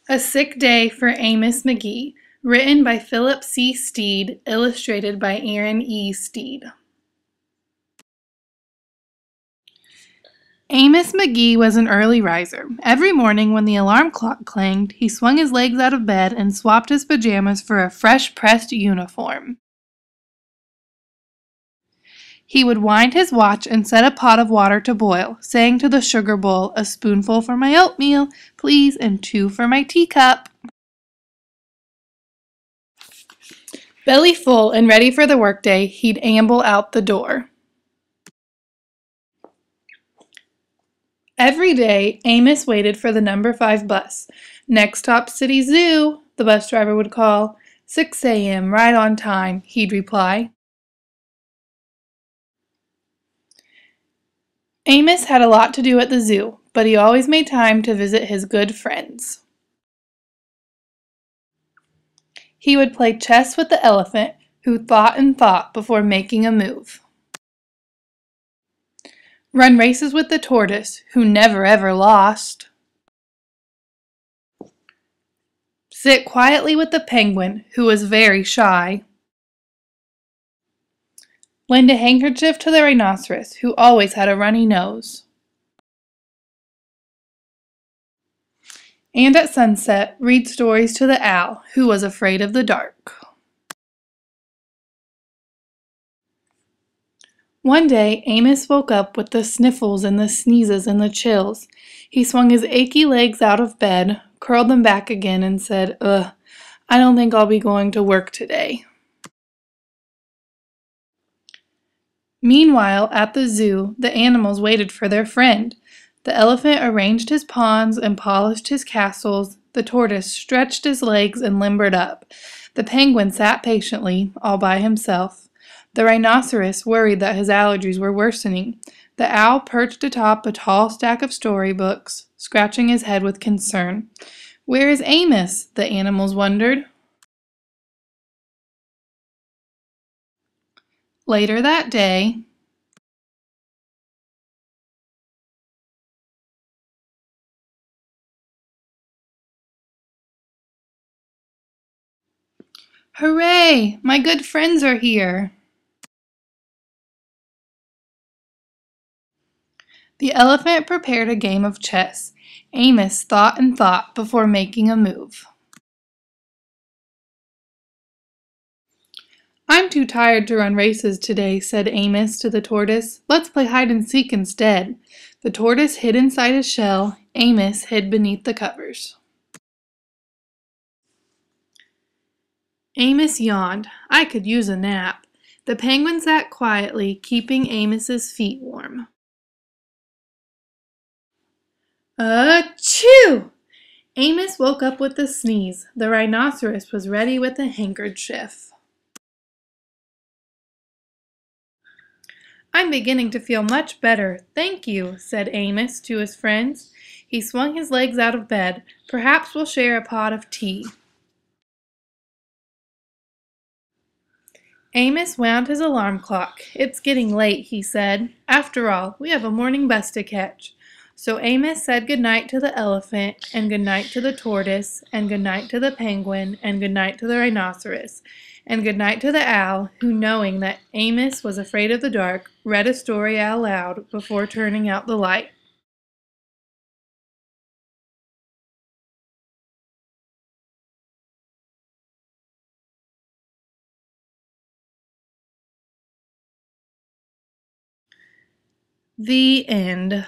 A Sick Day for Amos McGee, written by Philip C. Steed, illustrated by Aaron E. Steed. Amos McGee was an early riser. Every morning when the alarm clock clanged, he swung his legs out of bed and swapped his pajamas for a fresh pressed uniform. He would wind his watch and set a pot of water to boil, saying to the sugar bowl, "A spoonful for my oatmeal, please, and 2 for my teacup." Belly full and ready for the workday, he'd amble out the door. Every day, Amos waited for the number 5 bus. "Next stop, City Zoo," the bus driver would call. "6 a.m., right on time," he'd reply. Amos had a lot to do at the zoo, but he always made time to visit his good friends. He would play chess with the elephant, who thought and thought before making a move. Run races with the tortoise, who never ever lost. Sit quietly with the penguin, who was very shy. Lend a handkerchief to the rhinoceros, who always had a runny nose. And at sunset, read stories to the owl, who was afraid of the dark. One day, Amos woke up with the sniffles and the sneezes and the chills. He swung his achy legs out of bed, curled them back again, and said, "Ugh, I don't think I'll be going to work today." Meanwhile, at the zoo, the animals waited for their friend. The elephant arranged his pawns and polished his castles. The tortoise stretched his legs and limbered up. The penguin sat patiently, all by himself. The rhinoceros worried that his allergies were worsening. The owl perched atop a tall stack of storybooks, scratching his head with concern. "Where is Amos?" the animals wondered. Later that day, "Hooray! My good friends are here!" The elephant prepared a game of chess. Amos thought and thought before making a move. "I'm too tired to run races today," said Amos to the tortoise. "Let's play hide and seek instead." The tortoise hid inside his shell. Amos hid beneath the covers. Amos yawned. "I could use a nap." The penguin sat quietly, keeping Amos's feet warm. Achoo! Amos woke up with a sneeze. The rhinoceros was ready with a handkerchief. "I'm beginning to feel much better, thank you," said Amos to his friends. He swung his legs out of bed. "Perhaps we'll share a pot of tea." Amos wound his alarm clock. "It's getting late," he said. "After all, we have a morning bus to catch." So Amos said goodnight to the elephant, and goodnight to the tortoise, and goodnight to the penguin, and goodnight to the rhinoceros, and goodnight to the owl, who, knowing that Amos was afraid of the dark, read a story out loud before turning out the light. The end.